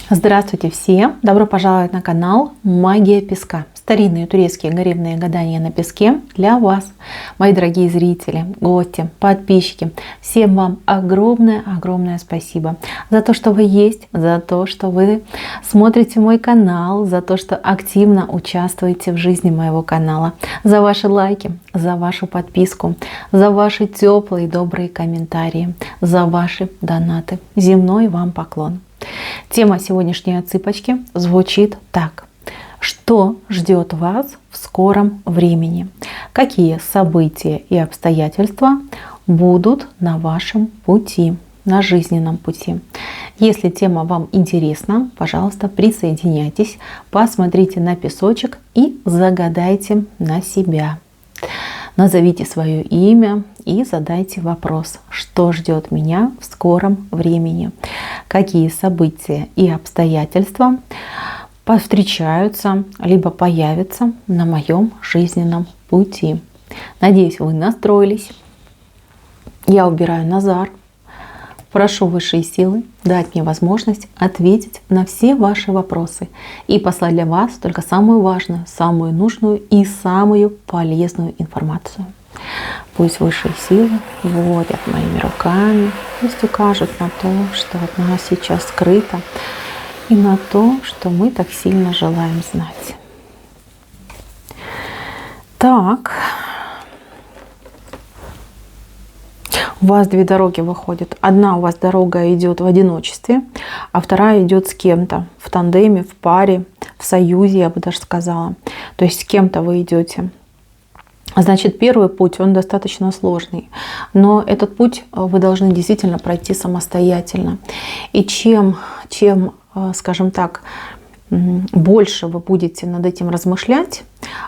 Здравствуйте всем! Добро пожаловать на канал Магия Песка. Старинные турецкие гаремные гадания на песке для вас, мои дорогие зрители, гости, подписчики. Всем вам огромное спасибо за то, что вы есть, за то, что вы смотрите мой канал, за то, что активно участвуете в жизни моего канала, за ваши лайки, за вашу подписку, за ваши теплые добрые комментарии, за ваши донаты. Земной вам поклон. Тема сегодняшней отсыпочки звучит так. Что ждет вас в скором времени? Какие события и обстоятельства будут на вашем пути, на жизненном пути? Если тема вам интересна, пожалуйста, присоединяйтесь, посмотрите на песочек и загадайте на себя. Назовите свое имя и задайте вопрос, что ждет меня в скором времени, какие события и обстоятельства повстречаются либо появятся на моем жизненном пути. Надеюсь, вы настроились. Я убираю Назар. Прошу высшие силы дать мне возможность ответить на все ваши вопросы и послать для вас только самую важную, самую нужную и самую полезную информацию. Пусть высшие силы водят моими руками, пусть укажут на то, что от нас сейчас скрыто, и на то, что мы так сильно желаем знать. Так. У вас две дороги выходят. Одна у вас дорога идет в одиночестве, а вторая идет с кем-то, в тандеме, в паре, в союзе, я бы даже сказала. То есть с кем-то вы идете. Значит, первый путь, он достаточно сложный, но этот путь вы должны действительно пройти самостоятельно. И чем, скажем так, больше вы будете над этим размышлять,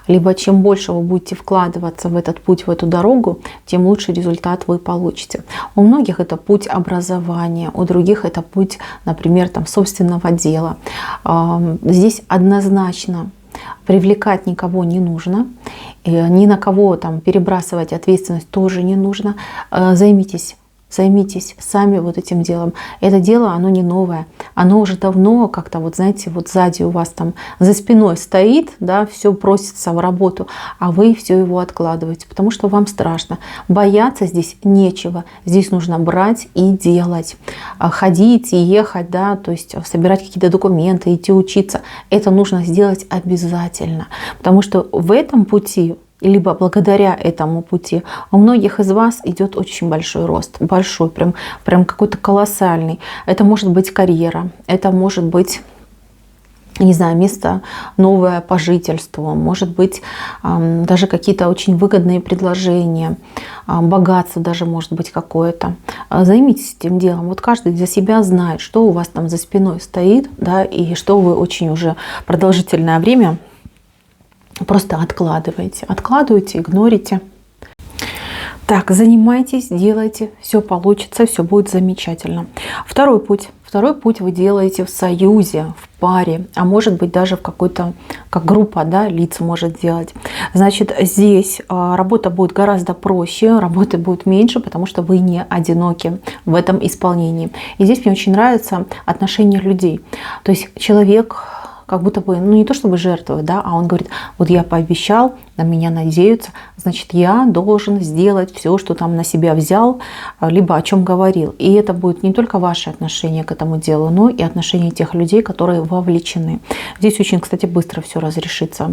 либо чем больше вы будете вкладываться в этот путь, в эту дорогу, тем лучший результат вы получите. У многих это путь образования, у других это путь, например, там, собственного дела. Здесь однозначно привлекать никого не нужно, ни на кого там перебрасывать ответственность тоже не нужно. Займитесь сами вот этим делом. Это дело, оно не новое. Оно уже давно как-то, вот знаете, вот сзади у вас там за спиной стоит, да, все просится в работу, а вы все его откладываете, потому что вам страшно. Бояться здесь нечего. Здесь нужно брать и делать. Ходить и ехать, да, то есть собирать какие-то документы, идти учиться. Это нужно сделать обязательно. Потому что в этом пути, либо благодаря этому пути, у многих из вас идет очень большой рост, большой, прям какой-то колоссальный. Это может быть карьера, это может быть, не знаю, место новое по жительству, может быть даже какие-то очень выгодные предложения, богатство даже может быть какое-то. Займитесь этим делом. Вот каждый для себя знает, что у вас там за спиной стоит, да, и что вы очень уже продолжительное время просто откладываете, игнорите. Так, занимайтесь, делайте, все получится, все будет замечательно. Второй путь вы делаете в союзе, в паре, а может быть даже в какой-то, как группа, да, лиц может делать. Значит, здесь работа будет гораздо проще, работы будет меньше, потому что вы не одиноки в этом исполнении. И здесь мне очень нравится отношение людей. То есть человек как будто бы, ну не то чтобы жертвует, да, а он говорит, вот я пообещал, на меня надеются, значит, я должен сделать все, что там на себя взял, либо о чем говорил. И это будет не только ваше отношение к этому делу, но и отношение тех людей, которые вовлечены. Здесь очень, кстати, быстро все разрешится.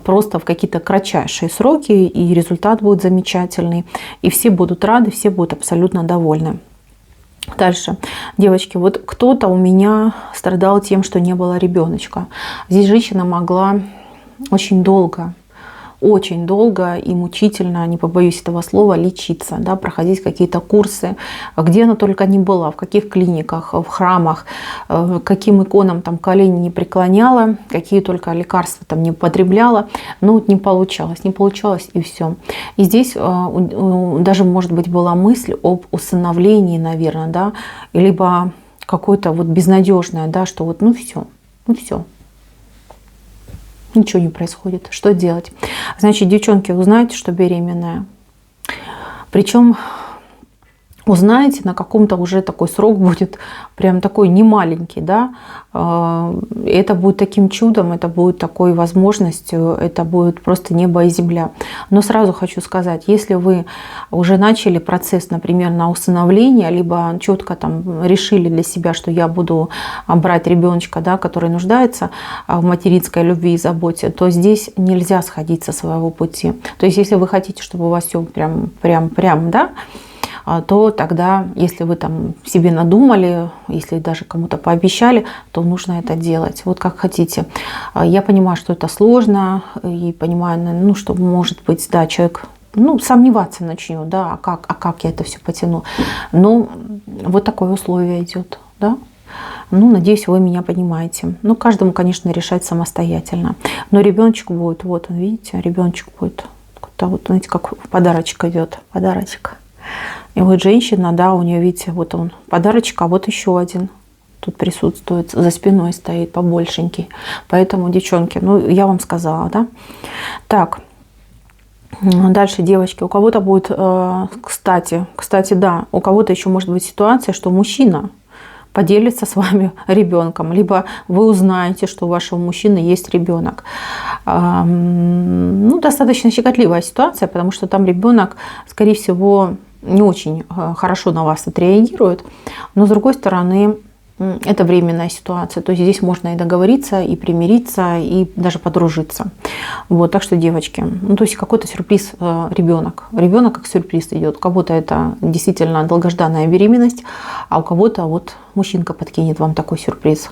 Просто в какие-то кратчайшие сроки, и результат будет замечательный. И все будут рады, все будут абсолютно довольны. Дальше, девочки, вот кто-то у меня страдал тем, что не было ребеночка. Здесь женщина могла очень долго и мучительно, не побоюсь этого слова, лечиться, да, проходить какие-то курсы, где она только не была, в каких клиниках, в храмах, каким иконам там колени не преклоняла, какие только лекарства там не употребляла, но вот не получалось и все. И здесь даже, может быть, была мысль об усыновлении, наверное, да, либо какое-то вот безнадежное, да, что вот ну все. Ничего не происходит. Что делать? Значит, девчонки, узнаете, что беременная. Причем узнаете, на каком-то уже такой срок будет прям такой немаленький, да, это будет таким чудом, это будет такой возможностью, это будет просто небо и земля. Но сразу хочу сказать, если вы уже начали процесс, например, на усыновление, либо четко там решили для себя, что я буду брать ребеночка, да, который нуждается в материнской любви и заботе, то здесь нельзя сходить со своего пути. То есть, если вы хотите, чтобы у вас все прям, да, то тогда, если вы там себе надумали, если даже кому-то пообещали, то нужно это делать. Вот как хотите. Я понимаю, что это сложно, и понимаю, ну, что может быть, да, человек, ну, сомневаться начнет, да, а как я это все потяну. Но вот такое условие идет, да. Ну, надеюсь, вы меня понимаете. Ну, каждому, конечно, решать самостоятельно. Но ребеночек будет, вот он, видите, ребеночек будет. Вот, знаете, как подарочек идет, подарочек. И вот женщина, да, у нее, видите, вот он подарочек, а вот еще один тут присутствует, за спиной стоит побольшенький. Поэтому, девчонки, ну, я вам сказала, да. Так, дальше, девочки, у кого-то будет, кстати, да, у кого-то еще может быть ситуация, что мужчина поделится с вами ребенком, либо вы узнаете, что у вашего мужчины есть ребенок. Ну, достаточно щекотливая ситуация, потому что там ребенок, скорее всего, не очень хорошо на вас отреагирует, но с другой стороны, это временная ситуация, то есть здесь можно и договориться, и примириться, и даже подружиться. Вот, так что, девочки, ну, то есть какой-то сюрприз ребенок как сюрприз идет. У кого-то это действительно долгожданная беременность, а у кого-то вот мужчинка подкинет вам такой сюрприз.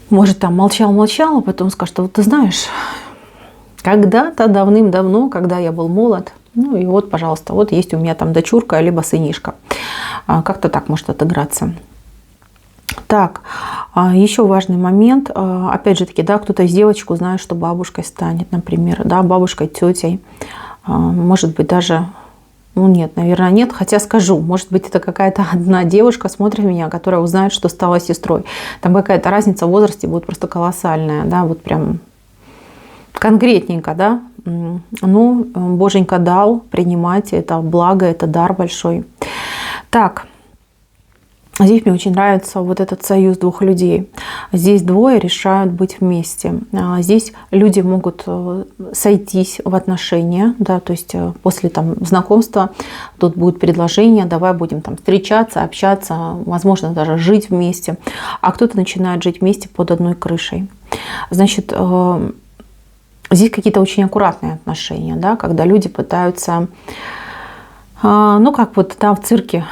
Может, там молчал, а потом скажет: вот ты знаешь, когда-то давным-давно, когда я был молод, ну и вот, пожалуйста, вот есть у меня там дочурка, либо сынишка. Как-то так может отыграться. Так, еще важный момент. Опять же таки, да, кто-то из девочек узнает, что бабушкой станет, например, да, бабушкой, тетей. Может быть, даже, ну нет, наверное, нет. Хотя скажу, может быть, это какая-то одна девушка смотрит меня, которая узнает, что стала сестрой. Там какая-то разница в возрасте будет просто колоссальная, да, вот прям конкретненько, да. Ну, Боженька дал, принимайте, это благо, это дар большой. Так, здесь мне очень нравится вот этот союз двух людей. Здесь двое решают быть вместе. Здесь люди могут сойтись в отношения, да, то есть после там знакомства тут будет предложение: давай будем там встречаться, общаться, возможно, даже жить вместе. А кто-то начинает жить вместе под одной крышей. Значит, здесь какие-то очень аккуратные отношения, да, когда люди пытаются, ну, как вот там в цирке,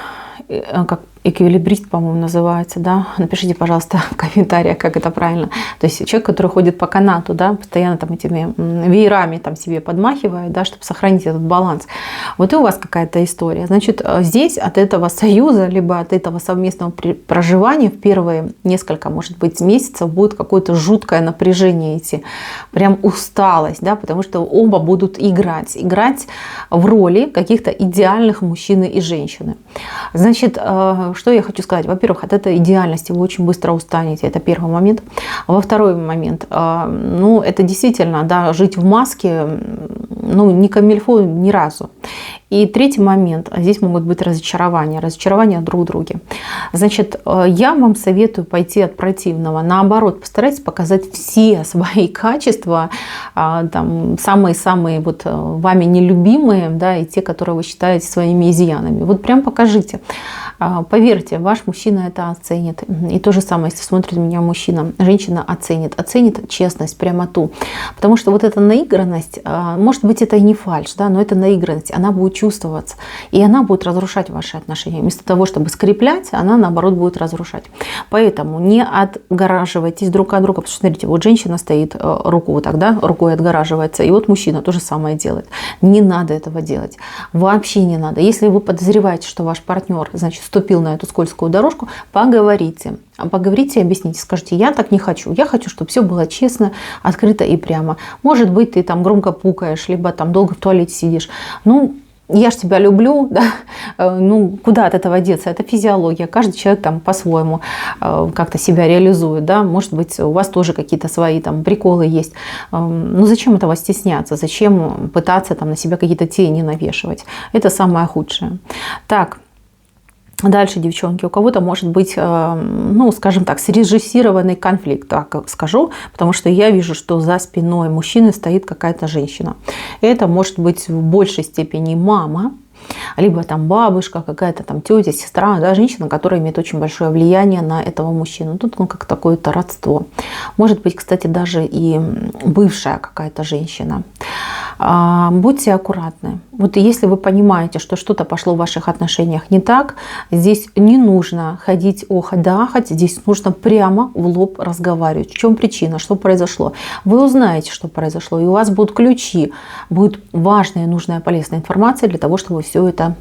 как эквилибрист, по-моему, называется, да. Напишите, пожалуйста, в комментариях, как это правильно. То есть человек, который ходит по канату, да, постоянно там этими веерами там себе подмахивает, да, чтобы сохранить этот баланс. Вот и у вас какая-то история. Значит, здесь от этого союза, либо от этого совместного проживания в первые несколько, может быть, месяцев будет какое-то жуткое напряжение идти, прям усталость, да, потому что оба будут играть в роли каких-то идеальных мужчины и женщины. Значит, что я хочу сказать? Во-первых, от этой идеальности вы очень быстро устанете. Это первый момент. Во второй момент, ну, это действительно, да, жить в маске, ну, не камильфо ни разу. И третий момент, здесь могут быть разочарования друг в друге. Значит, я вам советую пойти от противного. Наоборот, постарайтесь показать все свои качества, там, самые-самые вот вами нелюбимые, да, и те, которые вы считаете своими изъянами. Вот прям покажите. Поверьте, ваш мужчина это оценит. И то же самое, если смотрит меня мужчина, женщина оценит честность, прямоту. Потому что вот эта наигранность, может быть, это и не фальшь, да, но это наигранность, она будет чувствоваться. И она будет разрушать ваши отношения. Вместо того, чтобы скреплять, она, наоборот, будет разрушать. Поэтому не отгораживайтесь друг от друга. Потому что, смотрите, вот женщина стоит, руку вот так, да, рукой отгораживается, и вот мужчина то же самое делает. Не надо этого делать. Вообще не надо. Если вы подозреваете, что ваш партнер, значит, вступил на эту скользкую дорожку, поговорите. Поговорите и объясните. Скажите: я так не хочу. Я хочу, чтобы все было честно, открыто и прямо. Может быть, ты там громко пукаешь, либо там долго в туалете сидишь. Ну, я ж тебя люблю, да? Ну, куда от этого деться? Это физиология. Каждый человек там по-своему как-то себя реализует, да? Может быть, у вас тоже какие-то свои там приколы есть. Ну, зачем этого стесняться? Зачем пытаться там на себя какие-то тени навешивать? Это самое худшее. Так. Дальше, девчонки, у кого-то может быть, ну, скажем так, срежиссированный конфликт, так скажу, потому что я вижу, что за спиной мужчины стоит какая-то женщина. Это может быть в большей степени мама, либо там бабушка, какая-то там тетя, сестра, да, женщина, которая имеет очень большое влияние на этого мужчину. Тут ну, как такое-то родство. Может быть, кстати, даже и бывшая какая-то женщина. Будьте аккуратны. Вот если вы понимаете, что что-то пошло в ваших отношениях не так, здесь не нужно ходить охать да ахать, здесь нужно прямо в лоб разговаривать. В чем причина, что произошло. Вы узнаете, что произошло, и у вас будут ключи, будет важная, нужная, полезная информация для того, чтобы все это,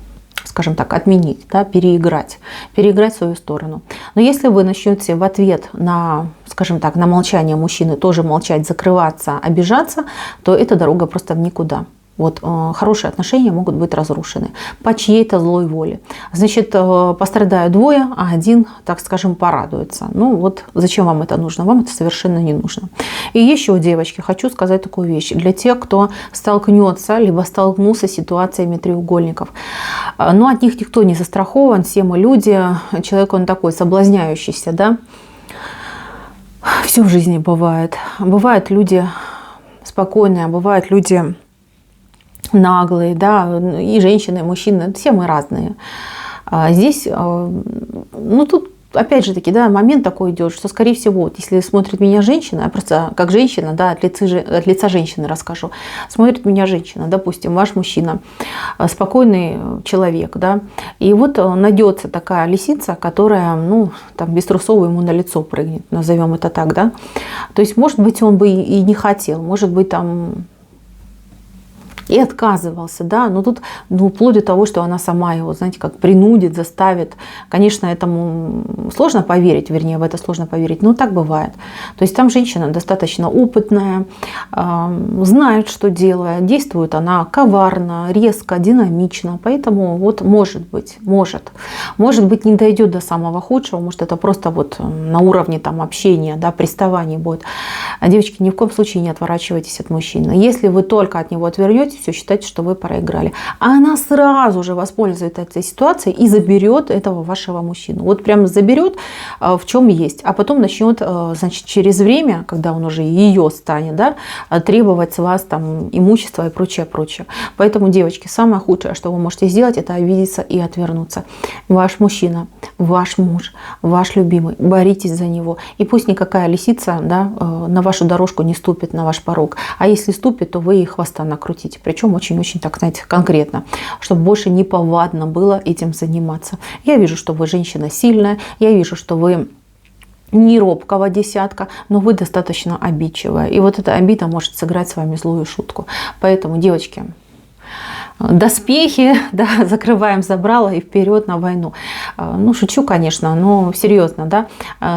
скажем так, отменить, да, переиграть в свою сторону. Но если вы начнете в ответ на, скажем так, на молчание мужчины тоже молчать, закрываться, обижаться, то эта дорога просто в никуда. Вот, хорошие отношения могут быть разрушены по чьей-то злой воле. Значит, пострадают двое, а один, так скажем, порадуется. Ну вот зачем вам это нужно? Вам это совершенно не нужно. И еще, девочки, хочу сказать такую вещь. Для тех, кто столкнется, либо столкнулся с ситуациями треугольников. Но от них никто не застрахован, все мы люди. Человек, он такой соблазняющийся, да. Все в жизни бывает. Бывают люди спокойные, бывают люди наглые, да, и женщины, и мужчины, все мы разные. Здесь, ну тут, опять же таки, да, момент такой идет, что, скорее всего, вот, если смотрит меня женщина, я просто как женщина, да, от лица женщины расскажу, смотрит меня женщина, допустим, ваш мужчина, спокойный человек, да, и вот найдется такая лисица, которая, ну, там, без трусов ему на лицо прыгнет, назовем это так, да, то есть, может быть, он бы и не хотел, может быть, там, и отказывался, да, но тут ну, вплоть до того, что она сама его, знаете, как принудит, заставит. Конечно, этому сложно поверить, вернее, в это сложно поверить, но так бывает. То есть там женщина достаточно опытная, знает, что делает, действует она коварно, резко, динамично, поэтому вот может быть, не дойдет до самого худшего, может это просто вот на уровне там общения, да, приставаний будет. Девочки, ни в коем случае не отворачивайтесь от мужчины. Если вы только от него отвернетесь, все считайте, что вы проиграли. А она сразу же воспользуется этой ситуацией и заберет этого вашего мужчину. Вот прям заберет, в чем есть. А потом начнет, значит, через время, когда он уже ее станет, да, требовать с вас там имущество и прочее, прочее. Поэтому, девочки, самое худшее, что вы можете сделать, это обидеться и отвернуться. Ваш мужчина, ваш муж, ваш любимый, боритесь за него. И пусть никакая лисица, да, на вашу дорожку не ступит, на ваш порог. А если ступит, то вы ей хвоста накрутите. Причем очень-очень, так знаете, конкретно, чтобы больше не повадно было этим заниматься. Я вижу, что вы женщина сильная, я вижу, что вы не робкого десятка, но вы достаточно обидчивая. И вот эта обида может сыграть с вами злую шутку. Поэтому, девочки, доспехи, да, закрываем забрало и вперед на войну. Ну, шучу, конечно, но серьезно, да,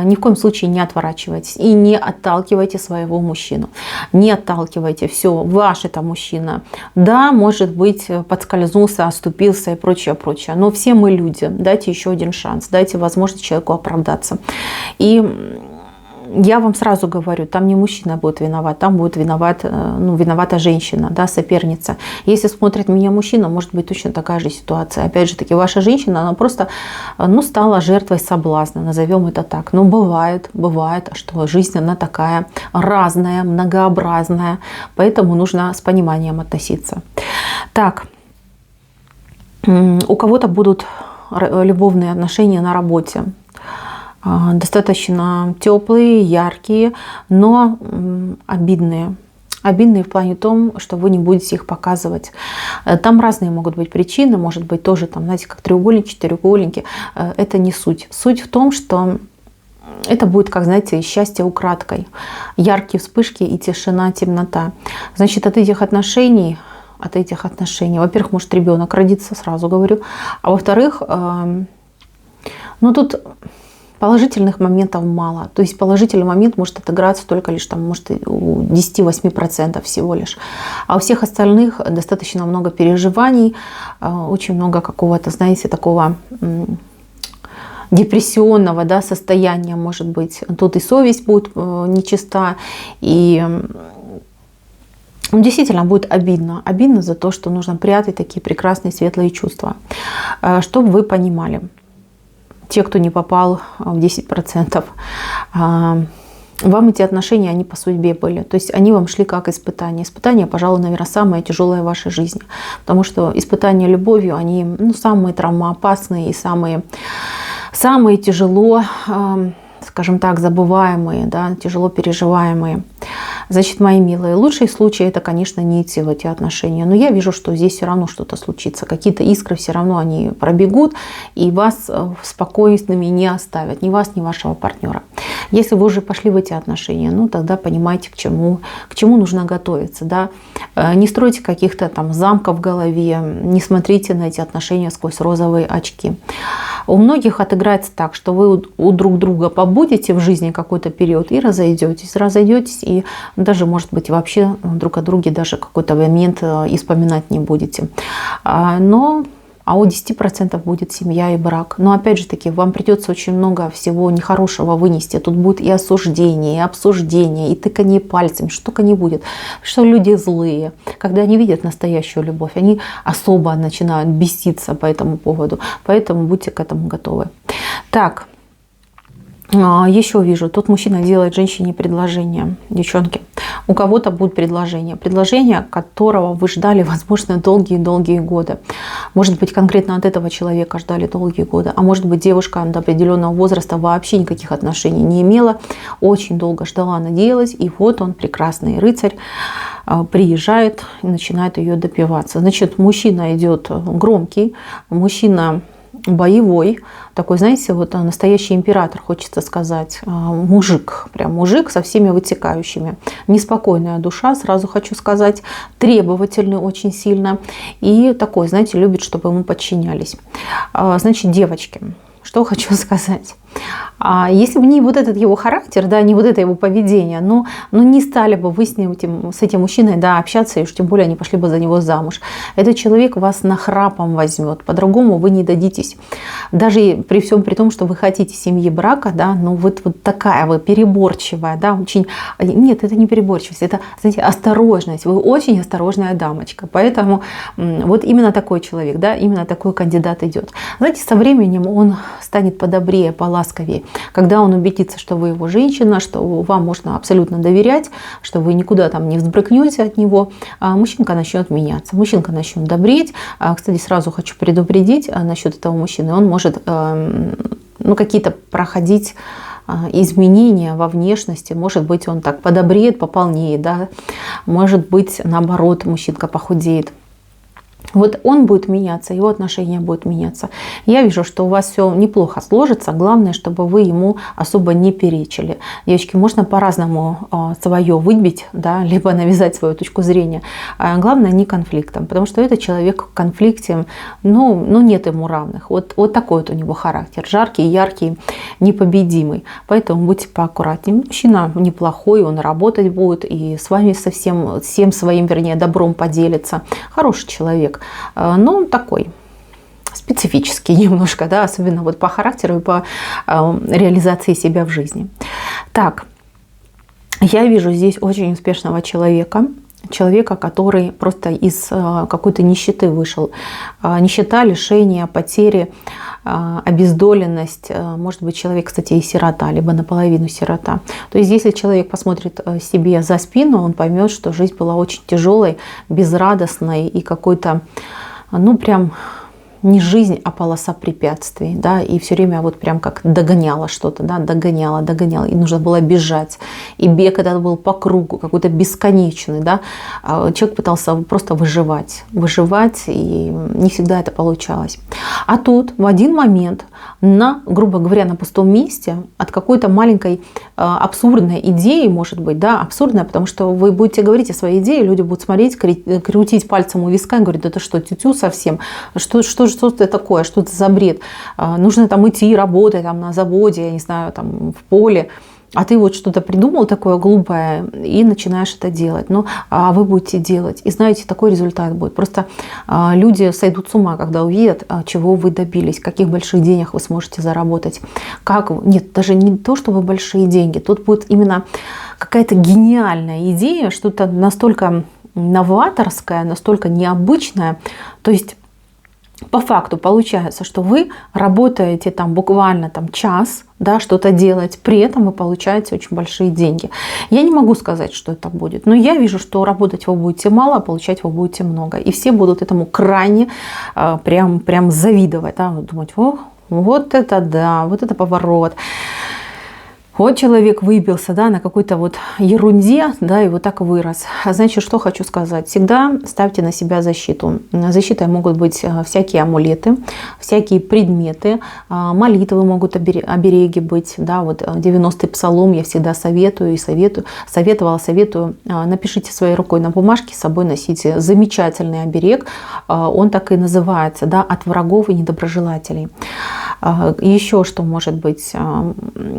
ни в коем случае не отворачивайтесь и не отталкивайте своего мужчину. Не отталкивайте, все, ваш это мужчина. Да, может быть, подскользнулся, оступился и прочее, прочее, но все мы люди, дайте еще один шанс, дайте возможность человеку оправдаться. И я вам сразу говорю, там не мужчина будет виноват, там будет виновата женщина, да, соперница. Если смотрит меня мужчина, может быть точно такая же ситуация. Опять же таки, ваша женщина, она просто стала жертвой соблазна, назовем это так. Но бывает, что жизнь она такая разная, многообразная, поэтому нужно с пониманием относиться. Так, у кого-то будут любовные отношения на работе. Достаточно теплые, яркие, но обидные. Обидные в плане том, что вы не будете их показывать. Там разные могут быть причины, может быть тоже, там, знаете, как треугольники, четырехугольники. Это не суть. Суть в том, что это будет, как, знаете, счастье украдкой. Яркие вспышки и тишина, темнота. Значит, от этих отношений, во-первых, может ребенок родиться, сразу говорю. А во-вторых, тут Положительных моментов мало. То есть положительный момент может отыграться только лишь там, может, у 10-8% всего лишь. А у всех остальных достаточно много переживаний, очень много какого-то, знаете, такого депрессионного, да, состояния может быть. Тут и совесть будет нечиста, и действительно будет обидно. Обидно за то, что нужно прятать такие прекрасные светлые чувства. Чтобы вы понимали, те, кто не попал в 10%, вам эти отношения, они по судьбе были. То есть они вам шли как испытания. Испытания, пожалуй, наверное, самое тяжелое в вашей жизни. Потому что испытания любовью, они самые травмоопасные и самые тяжело, скажем так, забываемые, да, тяжело переживаемые. Значит, мои милые, лучший случай это, конечно, не идти в эти отношения. Но я вижу, что здесь все равно что-то случится. Какие-то искры все равно они пробегут и вас спокойными не оставят. Ни вас, ни вашего партнера. Если вы уже пошли в эти отношения, ну тогда понимаете, к чему нужно готовиться. Да? Не стройте каких-то там замков в голове, не смотрите на эти отношения сквозь розовые очки. У многих отыграется так, что вы у друг друга побудете в жизни какой-то период и разойдетесь, и даже, может быть, вообще друг о друге даже какой-то момент и вспоминать не будете. А у 10% будет семья и брак. Но опять же таки, вам придется очень много всего нехорошего вынести. Тут будет и осуждение, и обсуждение, и тыканье пальцем, что только не будет. Что люди злые. Когда они видят настоящую любовь, они особо начинают беситься по этому поводу. Поэтому будьте к этому готовы. Так. Еще вижу, тут мужчина делает женщине предложение. Девчонки, у кого-то будет предложение, которого вы ждали, возможно, долгие-долгие годы. Может быть, конкретно от этого человека ждали долгие годы. А может быть, девушка до определенного возраста вообще никаких отношений не имела. Очень долго ждала, надеялась. И вот он, прекрасный рыцарь, приезжает и начинает ее добиваться. Значит, мужчина идет громкий, мужчина боевой, такой, знаете, вот настоящий император, хочется сказать, мужик, прям мужик со всеми вытекающими. Неспокойная душа, сразу хочу сказать, требовательный очень сильно и такой, знаете, любит, чтобы ему подчинялись. Значит, девочки, что хочу сказать. Если бы не вот этот его характер, да, не вот это его поведение, но не стали бы вы с этим мужчиной, да, общаться, и уж тем более не пошли бы за него замуж. Этот человек вас нахрапом возьмет, по-другому вы не дадитесь. Даже при всем при том, что вы хотите семьи брака, да, но вот такая вы переборчивая, да, очень... Нет, это не переборчивость, это, знаете, осторожность. Вы очень осторожная дамочка. Поэтому вот именно такой человек, да, именно такой кандидат идет. Знаете, со временем он станет подобрее, поласковее. Когда он убедится, что вы его женщина, что вам можно абсолютно доверять, что вы никуда там не взбрыкнете от него, мужчинка начнет меняться, мужчинка начнет добреть. Кстати, сразу хочу предупредить насчет этого мужчины. Он может какие-то проходить изменения во внешности. Может быть, он так подобреет, пополнеет, да? Может быть, наоборот, мужчинка похудеет. Вот он будет меняться, его отношения будут меняться. Я вижу, что у вас все неплохо сложится. Главное, чтобы вы ему особо не перечили. Девочки, можно по-разному свое выбить, да, либо навязать свою точку зрения. Главное, не конфликтом, потому что этот человек в конфликте, нет ему равных. Вот такой вот у него характер. Жаркий, яркий, непобедимый. Поэтому будьте поаккуратнее. Мужчина неплохой, он работать будет и с вами всем своим, вернее, добром поделится. Хороший человек. Но такой специфический немножко, да, особенно вот по характеру и по реализации себя в жизни. Так, я вижу здесь очень успешного человека, который просто из какой-то нищеты вышел. Нищета, лишение, потери, обездоленность. Может быть, человек, кстати, и сирота, либо наполовину сирота. То есть, если человек посмотрит себе за спину, он поймет, что жизнь была очень тяжелой, безрадостной и какой-то, прям не жизнь, а полоса препятствий, да, и все время вот прям как догоняла что-то, да, догоняла, и нужно было бежать, и бег этот был по кругу, какой-то бесконечный, да, человек пытался просто выживать, и не всегда это получалось. А тут в один момент грубо говоря, на пустом месте от какой-то маленькой абсурдной идеи, может быть, да, абсурдная, потому что вы будете говорить о своей идее, люди будут смотреть, крутить пальцем у виска и говорить: да ты что, тютю совсем, что что это такое, что это за бред? Нужно там идти работать там, на заводе, я не знаю, там в поле. А ты вот что-то придумал такое глупое и начинаешь это делать. Ну, а вы будете делать. И знаете, такой результат будет. Просто люди сойдут с ума, когда увидят, чего вы добились, каких больших денег вы сможете заработать. Нет, даже не то, чтобы большие деньги. Тут будет именно какая-то гениальная идея, что-то настолько новаторское, настолько необычное. То есть по факту получается, что вы работаете там буквально там час, да, что-то делать, при этом вы получаете очень большие деньги. Я не могу сказать, что это будет, но я вижу, что работать вы будете мало, а получать вы будете много. И все будут этому крайне прям завидовать, да, думать, о, вот это да, вот это поворот. Вот человек выбился, да, на какой-то вот ерунде, да, и вот так вырос. Значит, что хочу сказать. Всегда ставьте на себя защиту. Защитой могут быть всякие амулеты, всякие предметы, молитвы могут обереги быть, да, вот 90-й псалом я всегда советую. Напишите своей рукой на бумажке, с собой носите замечательный оберег. Он так и называется, да, от врагов и недоброжелателей. Еще что может быть,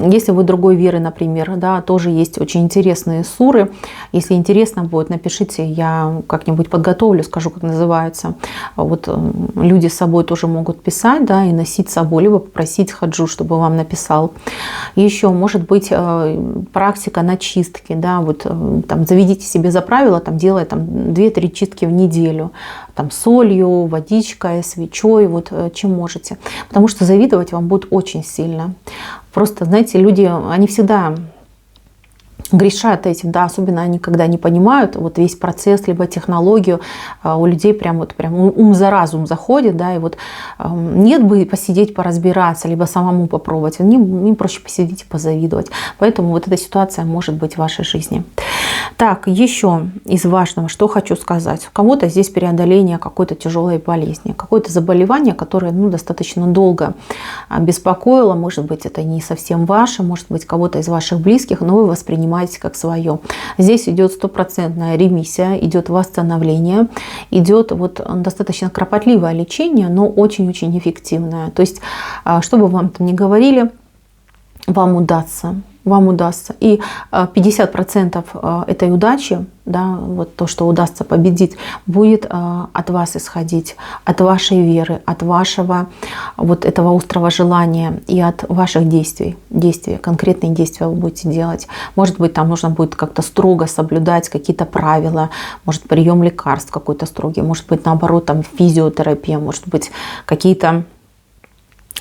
если вы другой веры, например, да, тоже есть очень интересные суры. Если интересно будет, напишите, я как-нибудь подготовлю, скажу, как называется. Вот люди с собой тоже могут писать, да, и носить с собой, либо попросить хаджу, чтобы вам написал. Еще может быть практика на чистки, да, вот там заведите себе за правило, там делать там 2-3 чистки в неделю, там солью, водичкой, свечой, вот чем можете. Потому что завидовать вам будет очень сильно. Просто, знаете, люди, они всегда грешат этим, да, особенно они когда не понимают вот весь процесс, либо технологию, у людей прям ум за разум заходит, да, и вот нет бы посидеть, поразбираться, либо самому попробовать, им проще посидеть и позавидовать. Поэтому вот эта ситуация может быть в вашей жизни. Так, еще из важного, что хочу сказать. У кого-то здесь преодоление какой-то тяжелой болезни, какое-то заболевание, которое достаточно долго беспокоило, может быть, это не совсем ваше, может быть, кого-то из ваших близких, но вы воспринимаете как свое. Здесь идет стопроцентная ремиссия, идет восстановление, идет вот достаточно кропотливое лечение, но очень-очень эффективное. То есть, что бы вам там ни говорили, вам удастся. И 50% этой удачи, да, вот то, что удастся победить, будет от вас исходить, от вашей веры, от вашего вот этого острого желания и от ваших действий. Конкретные действия вы будете делать. Может быть, там нужно будет как-то строго соблюдать какие-то правила, может, прием лекарств какой-то строгий, может быть, наоборот, там физиотерапия, может быть, какие-то,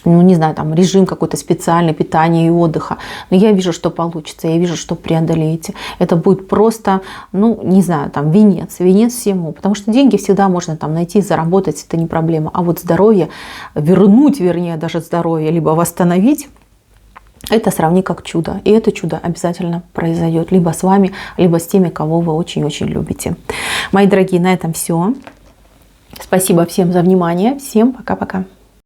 не знаю, там режим какой-то специальный, питания и отдыха. Но я вижу, что получится, я вижу, что преодолеете. Это будет просто, не знаю, там венец всему. Потому что деньги всегда можно там найти, заработать, это не проблема. А вот здоровье, вернуть, вернее, даже здоровье, либо восстановить, это сравни как чудо. И это чудо обязательно произойдет либо с вами, либо с теми, кого вы очень-очень любите. Мои дорогие, на этом все. Спасибо всем за внимание. Всем пока-пока.